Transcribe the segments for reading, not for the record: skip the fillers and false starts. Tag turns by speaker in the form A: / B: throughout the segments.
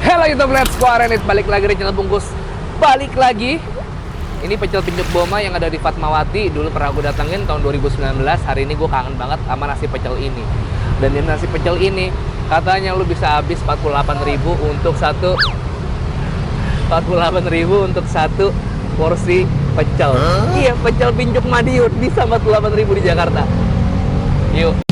A: Halo YouTube Let's Go Arenit, balik lagi di channel Bungkus. Balik lagi. Ini pecel pincuk Boma yang ada di Fatmawati. Dulu pernah gue datengin tahun 2019. Hari ini gue kangen banget sama nasi pecel ini. Dan di nasi pecel ini katanya lu bisa habis 48.000 untuk satu 48.000 untuk satu porsi pecel. Iya, pecel pincuk Madiun bisa 48.000 di Jakarta. Yuk.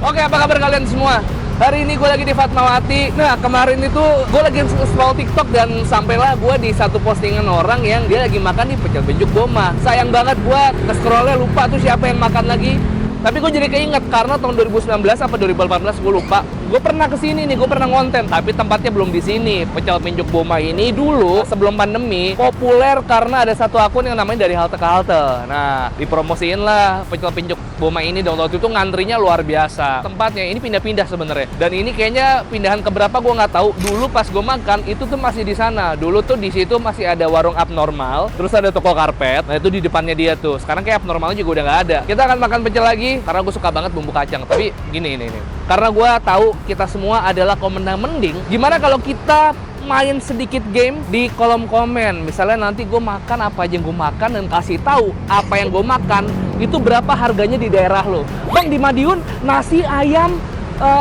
A: Oke, apa kabar kalian semua? Hari ini gue lagi di Fatmawati. Nah, kemarin itu gue lagi scroll TikTok dan sampailah gue di satu postingan orang yang dia lagi makan di pecel pincuk Boma. Sayang banget gue nge-scrollnya lupa tuh siapa yang makan lagi. Tapi gue jadi keinget karena tahun 2019 apa 2018 gue lupa. Gue pernah kesini nih, gue pernah ngonten, tapi tempatnya belum di sini. Pecel pincuk Boma ini dulu sebelum pandemi populer karena ada satu akun yang namanya dari halte ke halte. Nah, dipromosiin lah pecel pincuk Boma ini. Dan waktu itu ngantrinya luar biasa. Tempatnya ini pindah-pindah sebenarnya. Dan ini kayaknya pindahan keberapa gue nggak tahu. Dulu pas gue makan itu tuh masih di sana. Dulu tuh di situ masih ada warung abnormal, terus ada toko karpet. Nah itu di depannya dia tuh. Sekarang kayak abnormalnya juga udah nggak ada. Kita akan makan pecel lagi karena gue suka banget bumbu kacang. Tapi gini ini. Karena gue tahu kita semua adalah komentar mending. Gimana kalau kita main sedikit game di kolom komen? Misalnya nanti gue makan apa aja yang gue makan dan kasih tahu apa yang gue makan itu berapa harganya di daerah lo. Bang, di Madiun nasi ayam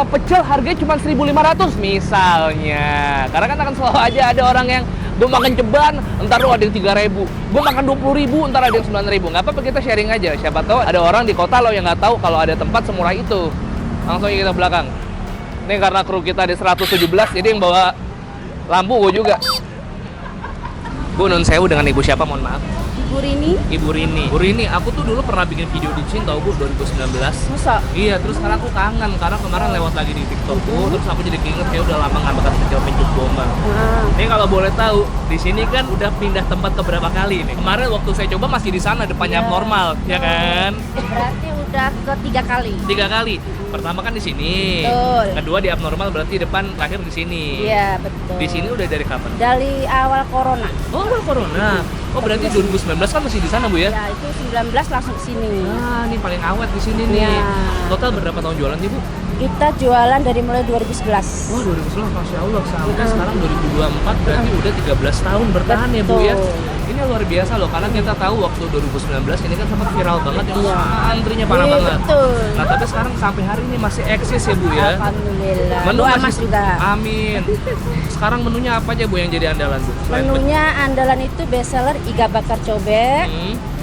A: pecel harganya cuma 1.500 misalnya. Karena kan akan selalu aja ada orang yang gue makan ceban, ntar lu ada yang 3.000. Gue makan 20.000, ntar ada yang 9.000. Nggak apa-apa, kita sharing aja. Siapa tahu ada orang di kota lo yang nggak tahu kalau ada tempat semurah itu. Langsung aja kita belakang. Ini karena kru kita di 117, jadi yang bawa lampu gue juga. Bu, nun sewu dengan ibu siapa, mohon maaf?
B: Ibu Rini.
A: Ibu Rini. Bu Rini, aku tuh dulu pernah bikin video di sini tau Bu, 2019.
B: Masa?
A: Iya, terus sekarang aku kangen karena kemarin lewat lagi di TikTokku, terus aku jadi keinget kayak udah lama nggak makan pecel pincuk Boma. Ini kalau boleh tahu, di sini kan udah pindah tempat ke berapa kali nih? Kemarin waktu saya coba masih di sana depannya abnormal, ya kan?
B: Berarti udah ke 3 kali.
A: 3 kali. Pertama kan di sini.
B: Betul.
A: Kedua di abnormal, berarti depan terakhir di sini.
B: Iya, betul.
A: Di sini udah dari kapan?
B: Dari awal corona.
A: Oh, awal corona. Oh, berarti 2019 kan masih di sana, Bu ya?
B: Ya, itu 19 langsung sini.
A: Ah, ini paling awet di sini nih.
B: Ya.
A: Total berapa tahun jualan nih, Bu?
B: Kita jualan dari mulai 2011.
A: Wah, 2011, Masya Allah. Sampai sekarang 2024, berarti udah 13 tahun bertahan ya, Bu ya?
B: Betul.
A: Ini luar biasa loh, karena kita tahu waktu 2019 ini kan sempat viral banget yang antrinya parah
B: Iya,
A: banget.
B: betul.
A: Nah, tapi sekarang sampai hari ini masih eksis ya, Bu ya?
B: Alhamdulillah.
A: Menu
B: Doa
A: masih
B: Mas juga.
A: Amin. Sekarang menunya apa aja, Bu, yang jadi andalan, Bu? Selain
B: Menunya andalan itu bestseller iga bakar cobek.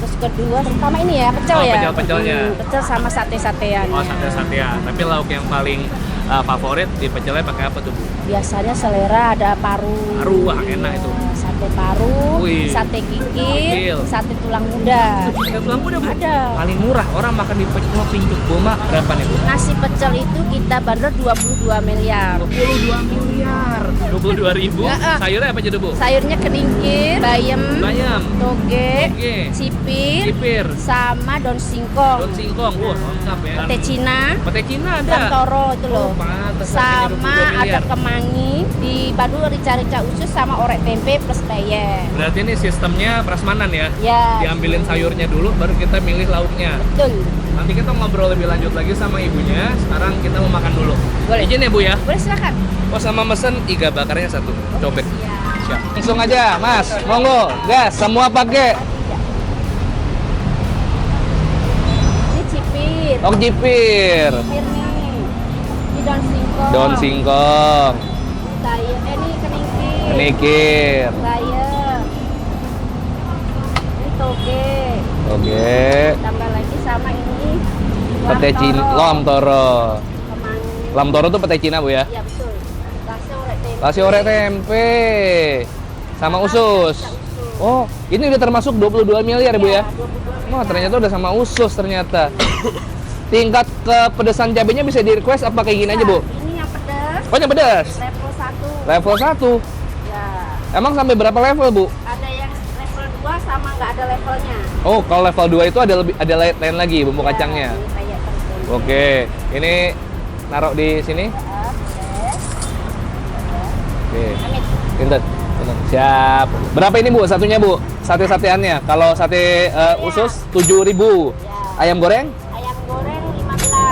B: Terus kedua, pertama ini ya, pecel
A: Oh,
B: ya.
A: pecel-pecelnya.
B: Pecel sama sate-satean.
A: Oh, sate-satean. Tapi lauk yang paling favorit di pecelnya pakai apa tuh, Bu?
B: Biasanya selera ada paru.
A: Paru, wah enak itu.
B: Sate paru,
A: Wih.
B: sate
A: Kikil.
B: kikil, sate tulang muda.
A: Ada tulang muda, Bu?
B: Ada.
A: Paling murah orang makan di pecel pincuk Boma berapa nih, Bu?
B: Nasi pecel itu kita bandrol 22 miliar.
A: 22 miliar. 22.000.
B: Ya,
A: Sayurnya apa aja tuh, Bu?
B: Sayurnya keningkir, bayam,
A: Bayam,
B: toge,
A: toge,
B: sipir,
A: sipir,
B: sama daun singkong.
A: daun singkong. Wah, lengkap ya.
B: Pete Cina,
A: Pete Cina ada.
B: toro itu loh.
A: Oh, pantes.
B: Sama
A: Harganya 22
B: ada
A: miliar.
B: kemangi, dipadu rica-rica usus sama orek tempe plus peyek.
A: Berarti ini sistemnya prasmanan ya?
B: Ya,
A: Diambilin sayurnya dulu, baru kita milih lauknya.
B: betul.
A: Nanti kita ngobrol lebih lanjut lagi sama ibunya. Sekarang kita mau makan dulu.
B: Boleh.
A: Izin ya, Bu ya?
B: Boleh silakan.
A: Oh, sama mesen iga bakarnya 1 cobek.
B: Ya.
A: Siap. Langsung aja, Mas. Monggo, gas. Semua pakai.
B: Ini cipir.
A: Oh, jipir.
B: Cipir nih. Ini daun singkong.
A: Daun singkong.
B: Ini keningkir.
A: Kenikir.
B: Bayam. Ini toge.
A: Oke.
B: Tambah lagi sama ini.
A: Pete Cina, lam toro.
B: Kemangi.
A: Lam toro tuh pete Cina, Bu ya?
B: Ya betul. Rasa orek tempe.
A: Nasi orek tempe. Sama usus. Oh, ini udah termasuk 22 miliar, Bu ya?
B: 22
A: Wah, ternyata udah sama usus ternyata. Tingkat kepedesan cabenya bisa di request apa kayak gini aja, Bu?
B: Ini yang pedas.
A: Oh, yang pedas.
B: Level 1.
A: Level 1.
B: Ya.
A: Emang sampai berapa level, Bu?
B: Ada yang level 2 sama nggak ada levelnya.
A: Oh, kalau level 2 itu ada lain lagi bumbu
B: Ya,
A: kacangnya.
B: ini kayak tempe.
A: Oke, ini naruh di sini.
B: Ya, boleh.
A: Oke.
B: Amit.
A: Pinten. Siap. Berapa ini Bu satunya Bu? Sate-sateannya. Kalau sate usus 7.000. Ayam goreng?
B: Ayam goreng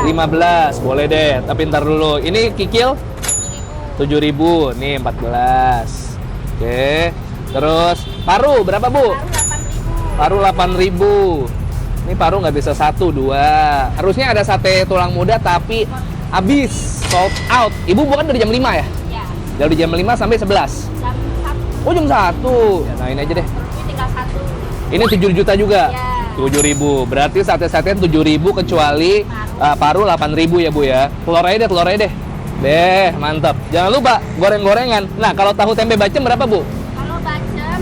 A: 15. Boleh deh. Tapi ntar dulu. Ini kikil? 7.000. Nih 14. Oke. Terus paru berapa Bu? Paru 8.000. Ini paru nggak bisa 1, 2. Harusnya ada sate tulang muda tapi habis, sold out. Ibu bukan dari jam 5 ya?
B: Ya.
A: Dari jam 5 sampai 11.
B: Jam 1.
A: Oh jam 1. Ya, nah ini aja deh.
B: Ini tinggal 1.
A: Ini 7 juta juga?
B: Ya.
A: 7.000. Berarti sate-satean 7.000 kecuali paru 8.000 ya Bu ya. Telur aja deh. Deh, mantap. Jangan lupa goreng-gorengan. Nah, kalau tahu tempe bacem berapa Bu?
B: Kalau bacem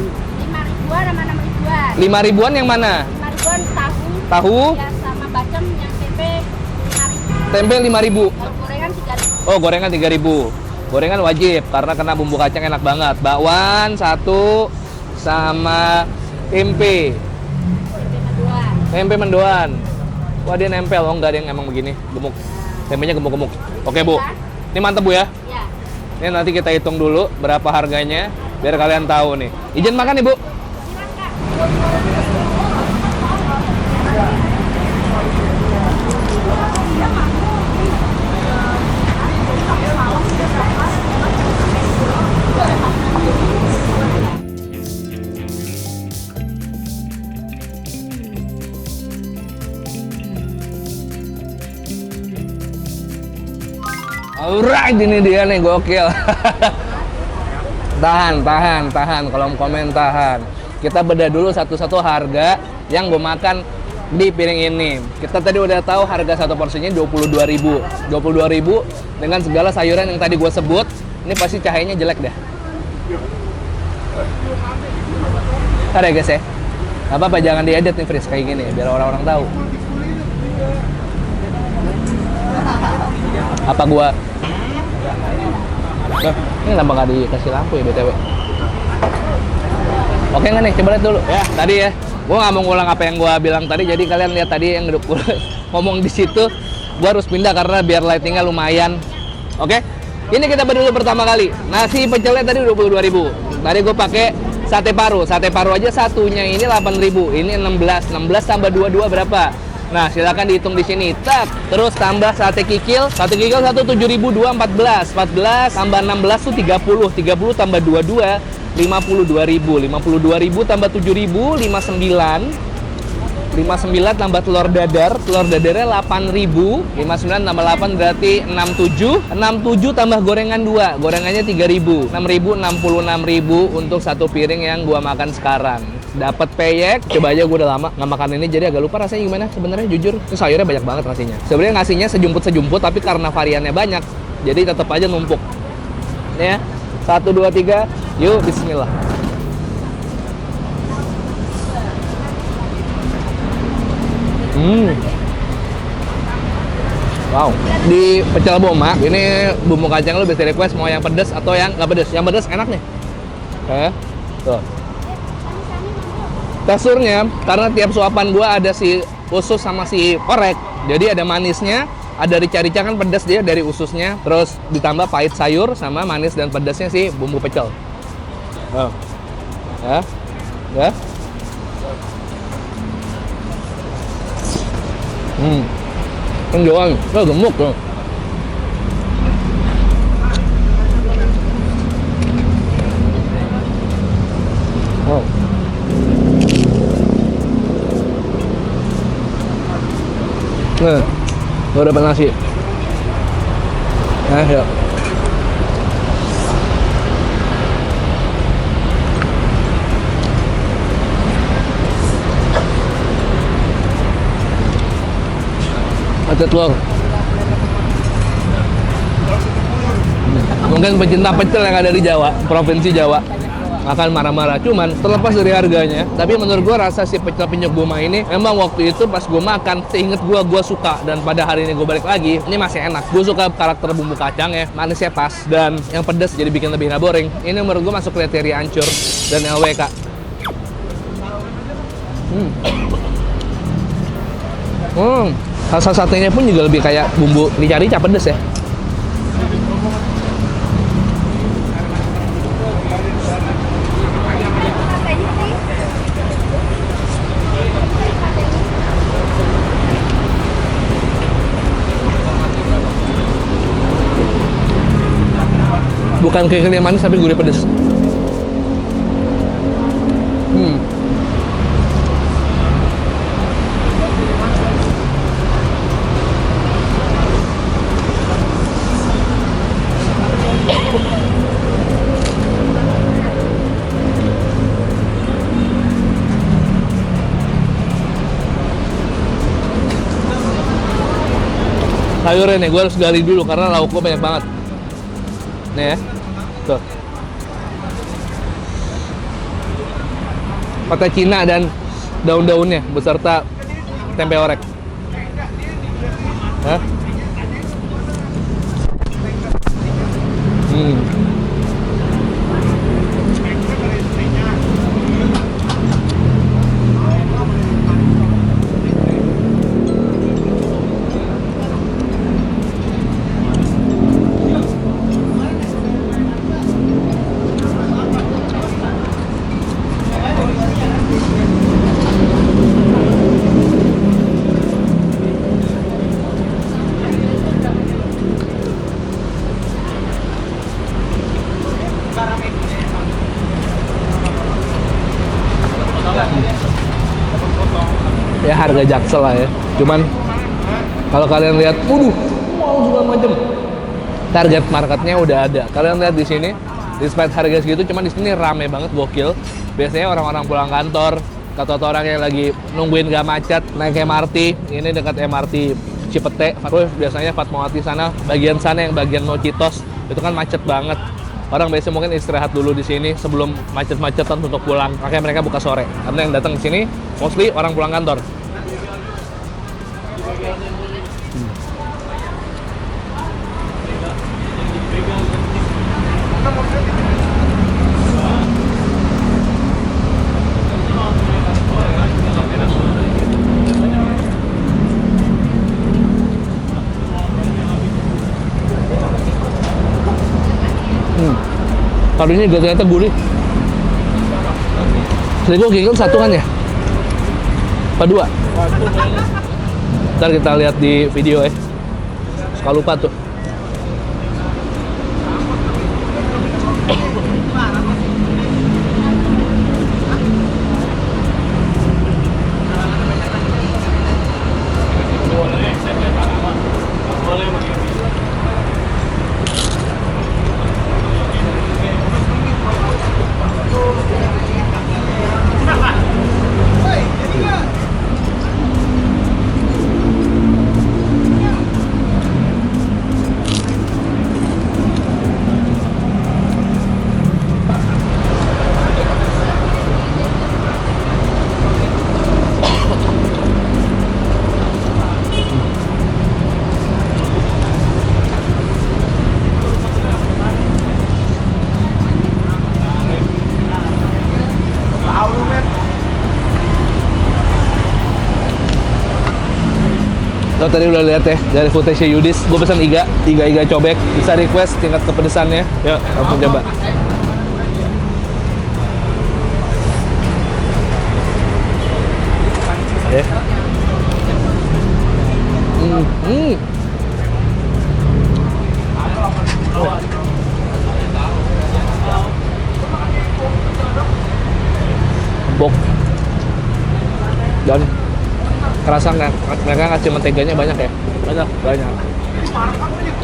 B: 5.000-an sama 6.000-an.
A: 5.000-an yang mana?
B: 5.000-an tahu.
A: Tahu?
B: Ya, sama bacem yang tempe 5.000.
A: Tempe 5.000.
B: Kalau gorengan 3.000.
A: Oh, gorengan 3.000. Gorengan wajib karena kena bumbu kacang enak banget. Bakwan 1 sama tempe. Tempe mendoan. Wah, dia nempel. Oh, enggak, dia yang emang begini, gemuk. Tempenya gemuk-gemuk. Oke, Bu. Ini mantep Bu ya.
B: Ya.
A: Ini nanti kita hitung dulu berapa harganya biar kalian tahu nih. Izin makan Ibu. Alright, ini dia nih, gokil. Tahan. Kolom komen tahan. Kita bedah dulu satu-satu harga yang gue makan di piring ini. Kita tadi udah tahu harga satu porsinya 22.000. 22.000 dengan segala sayuran yang tadi gue sebut. Ini pasti cahayanya jelek dah. Ntar ya guys ya. Gak apa-apa, jangan diedit nih Fris kayak gini biar orang-orang tahu. Apa gua ini kenapa nggak dikasih lampu ya BTW? Oke nggak nih, coba lihat dulu ya. Tadi ya, gua nggak mau ngulang apa yang gua bilang tadi, jadi kalian lihat tadi yang ngomong di situ. Gua harus pindah karena biar lightingnya lumayan. Oke, ini kita berdua pertama kali. Nasi pecelnya tadi 22.000. Tadi gua pakai sate paru aja satunya ini 8.000. Ini 16 tambah 22 berapa? Nah, silakan dihitung di sini. Tak. Terus tambah sate kikil satu 7.000, 14 tambah 16 tuh 30 tambah 22 52.000 tambah 7.000 59 tambah telur dadarnya 8.000 59 tambah 8 berarti 67 tambah gorengan 2 gorengannya 3.000 6.000 66.000 untuk satu piring yang gua makan sekarang. Dapat peyek, coba aja gue udah lama nggak makan ini jadi agak lupa rasanya gimana sebenarnya, jujur. Ini sayurnya banyak banget rasanya. Sebenarnya ngasihnya sejumput tapi karena variannya banyak jadi tetap aja numpuk. Nih ya, 1, 2, 3, yuk bismillah. Wow, di pecel boma ini bumbu kacang lu bisa request mau yang pedas atau yang nggak pedas. Yang pedas enak nih. Oke, tuh. Teksturnya, karena tiap suapan gua ada si usus sama si korek, jadi ada manisnya, ada rica-rica kan pedas dia dari ususnya, terus ditambah pahit sayur sama manis dan pedasnya si bumbu pecel. Oh. Ya. Penjualan, gemuk tuh. Wow. Nah, gue dapat nasi. Nah, ya. Ada telur. Mungkin pecinta pecel yang ada di Jawa, provinsi Jawa, akan marah-marah. Cuman terlepas dari harganya, tapi menurut gua rasa si pecel pinyuk boma ini emang waktu itu pas gua makan, seinget gua suka, dan pada hari ini gua balik lagi, ini masih enak. Gua suka karakter bumbu kacangnya, manisnya pas, dan yang pedas jadi bikin lebih nggak boring. Ini menurut gua masuk kriteria Ancur dan LWK. Rasa satenya pun juga lebih kayak bumbu rica-rica pedas ya. Bukan kayak yang manis tapi gurih pedes. Sayurnya nih, gue harus gali dulu karena lauknya banyak banget. Nih ya, tuh. Pakai Cina dan daun-daunnya beserta tempe orek. Hah? Ya harga Jaksel lah ya. Cuman kalau kalian lihat, wow segala macam. Target marketnya udah ada. Kalian lihat di sini, despite harga segitu, cuman di sini rame banget, gokil. Biasanya orang-orang pulang kantor, atau orang yang lagi nungguin gak macet, naik MRT. Ini dekat MRT Cipete. Terus biasanya Fatmawati sana, bagian sana yang bagian Nocitos, itu kan macet banget. Orang biasanya mungkin istirahat dulu di sini sebelum macet-macetan untuk pulang. Makanya mereka buka sore. Karena yang datang ke sini mostly orang pulang kantor. Kali ini ternyata gurih. Jadi gue kira satu kan ya? Apa dua? Ntar kita lihat di video ya. Suka lupa tuh. Lo tadi udah lihat ya dari footage Yudis, gue pesan iga cobek, bisa request tingkat kepedesannya. Yuk, langsung coba. Empuk dan kerasa nggak? Mereka ngasih menteganya banyak ya? Banyak.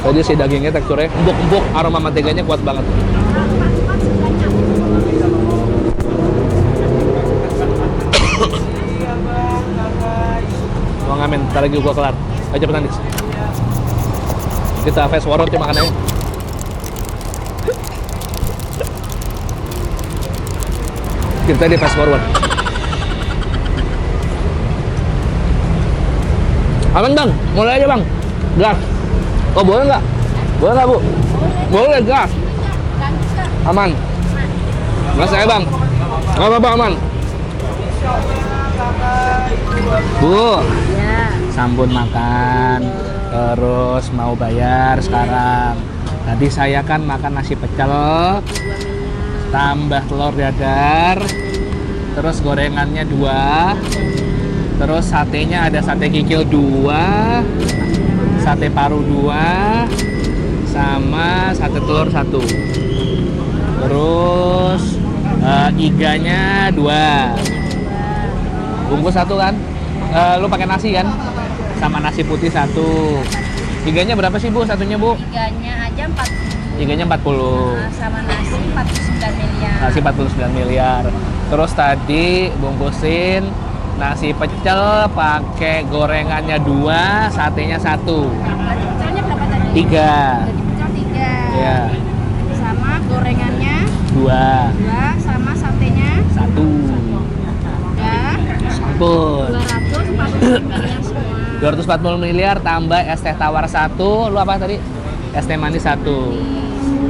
A: Jadi si dagingnya teksturnya empuk, aroma menteganya kuat banget. Mau ngamen, ntar lagi gua kelar. Ayo cepetan Dis. Kita fast forward ya makanannya. Kita di fast forward. Aman bang, mulai aja bang. Gas. Oh boleh nggak? Boleh nggak bu? Boleh gas. Aman. Gas saya bang. Nggak apa-apa aman. Bu.
B: Ya.
A: Sampun makan. Terus mau bayar sekarang. Tadi saya kan makan nasi pecel, tambah telur dadar, terus gorengannya 2. Terus satenya ada sate kikil 2, sate paru 2, sama sate telur 1. Terus iganya 2. Bungkus 1 kan? Lu pakai nasi kan? Sama nasi putih 1. Iganya berapa sih Bu satunya Bu?
B: Iganya aja 40.
A: Iganya 40.
B: Sama nasi 49 miliar.
A: Nasi 49 miliar. Terus tadi bungkusin nasi pecel pakai gorengannya 2, satenya 1.
B: Pecelnya berapa tadi?
A: 3.
B: Jadi pecel 3.
A: Iya.
B: Sama gorengannya
A: 2.
B: 2, sama satenya
A: 1.
B: udah
A: Sampun.
B: 240 miliar semua.
A: 240 miliar tambah es teh tawar 1. Lu apa tadi? Es teh manis 1.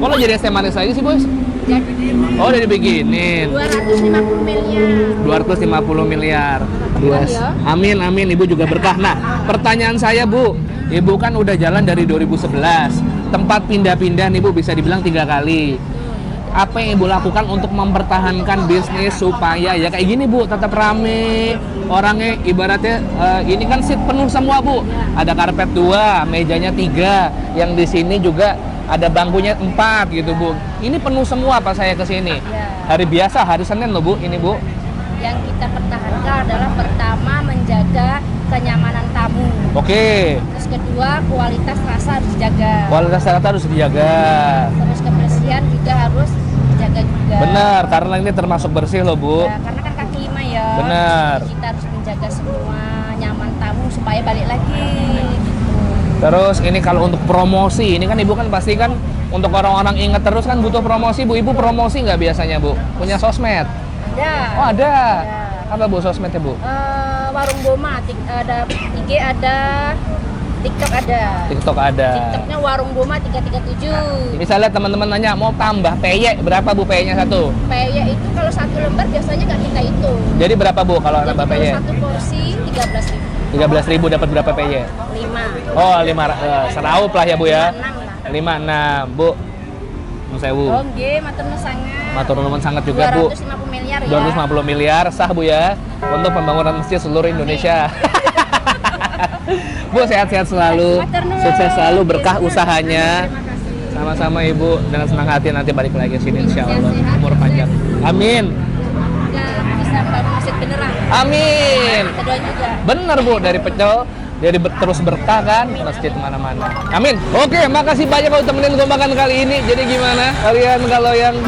A: Kok lo jadi es teh manis lagi sih, Bos?
B: Jadi
A: Oh, udah dibikinin.
B: 250 miliar.
A: 250 miliar.
B: Berkah
A: Yes.
B: ya.
A: Amin, amin. Ibu juga berkah. Nah, pertanyaan saya, Bu. Ibu kan udah jalan dari 2011. Tempat pindah-pindah nih, Bu, bisa dibilang 3 kali. Apa yang Ibu lakukan untuk mempertahankan bisnis supaya ya kayak gini, Bu, tetap rame orangnya? Ibaratnya ini kan seat penuh semua, Bu. Ada karpet 2, mejanya 3, yang di sini juga ada bangkunya 4 gitu, Bu. Ini penuh semua pas saya ke sini.
B: Ya.
A: Hari biasa, hari Senin loh, Bu, ini, Bu.
B: Yang kita pertahankan adalah pertama menjaga kenyamanan tamu.
A: Oke.
B: Terus kedua kualitas rasa harus dijaga.
A: Kualitas rata harus dijaga.
B: Terus kebersihan juga harus dijaga juga.
A: Benar, karena ini termasuk bersih loh, Bu.
B: Ya, karena kan kaki 5 ya.
A: Benar.
B: Jadi kita harus menjaga semua nyaman tamu supaya balik lagi. Gitu.
A: Terus ini kalau untuk promosi, ini kan Ibu kan pasti kan untuk orang-orang ingat terus kan butuh promosi, Bu. Ibu promosi nggak biasanya, Bu? Punya sosmed?
B: Ada.
A: Oh, ada.
B: Ada.
A: Apa, Bu, sosmednya, Bu?
B: Warung Boma, ada IG, ada TikTok ada.
A: TikTok ada.
B: TikToknya Warung Boma 337.
A: Misalnya teman-teman nanya mau tambah peye, berapa, Bu, peyenya 1?
B: Peye itu kalau 1 lembar biasanya nggak kita hitung.
A: Jadi berapa, Bu, kalau nambah
B: Kalau
A: peye?
B: 1 porsi 13.000.
A: 13.000 dapat berapa peye?
B: 5.
A: Oh, 5 seraup lah ya, Bu ya.
B: 6 lah.
A: 56, Bu. Nun sewu.
B: Oh, nggih, matur nuwun sangat.
A: Matur nuwun sangat juga, Bu.
B: 250 miliar ya.
A: 250 miliar sah, Bu ya, untuk pembangunan masjid seluruh Indonesia. Bu, sehat-sehat selalu,
B: Matur nuwun.
A: sukses selalu, berkah usahanya.
B: Terima kasih.
A: Sama-sama Ibu, dengan senang hati nanti balik lagi ke sini insya Allah.
B: Sehat-sehat.
A: Umur panjang. Amin.
B: Udah bisa bangun masjid beneran.
A: Amin.
B: Kita doain juga.
A: Bener, Bu, dari pecel jadi terus berkah kan masjid mana-mana. Amin. Oke, makasih banyak udah temenin gue makan kali ini. Jadi gimana kalian kalau yang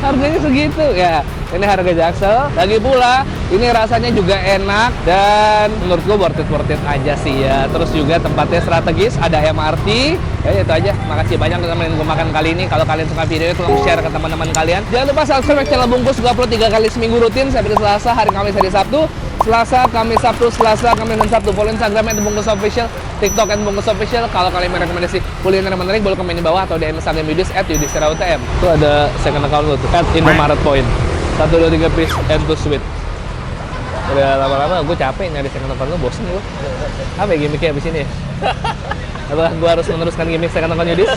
A: harganya segitu ya? Ini harga Jaksel. Lagi pula ini rasanya juga enak dan menurut gue worth it aja sih ya. Terus juga tempatnya strategis, ada MRT. Ya itu aja. Makasih banyak udah temenin gue makan kali ini. Kalau kalian suka video tolong share ke teman-teman kalian. Jangan lupa subscribe channel Bungkus. Gue upload 3 kali seminggu rutin. Sabtu, Selasa, hari Kamis, hari Sabtu. Selasa, Kamis, Sabtu, Selasa, Kamis, dan Sabtu. Follow Instagram @bungkus official, TikTok @bungkus official. Kalau kalian mau rekomendasi kuliner yang menarik, boleh komen di bawah atau di Instagram Yudis @yudisirautm. Itu ada second account lo tuh, @indomaret point. 1, 2, 3 piece and two sweet. Udah lama-lama gue capek nyari second account lo, bosen gue. Apa ya gimmicknya abis ini ya? Apakah gue harus meneruskan gimmick second account Yudis?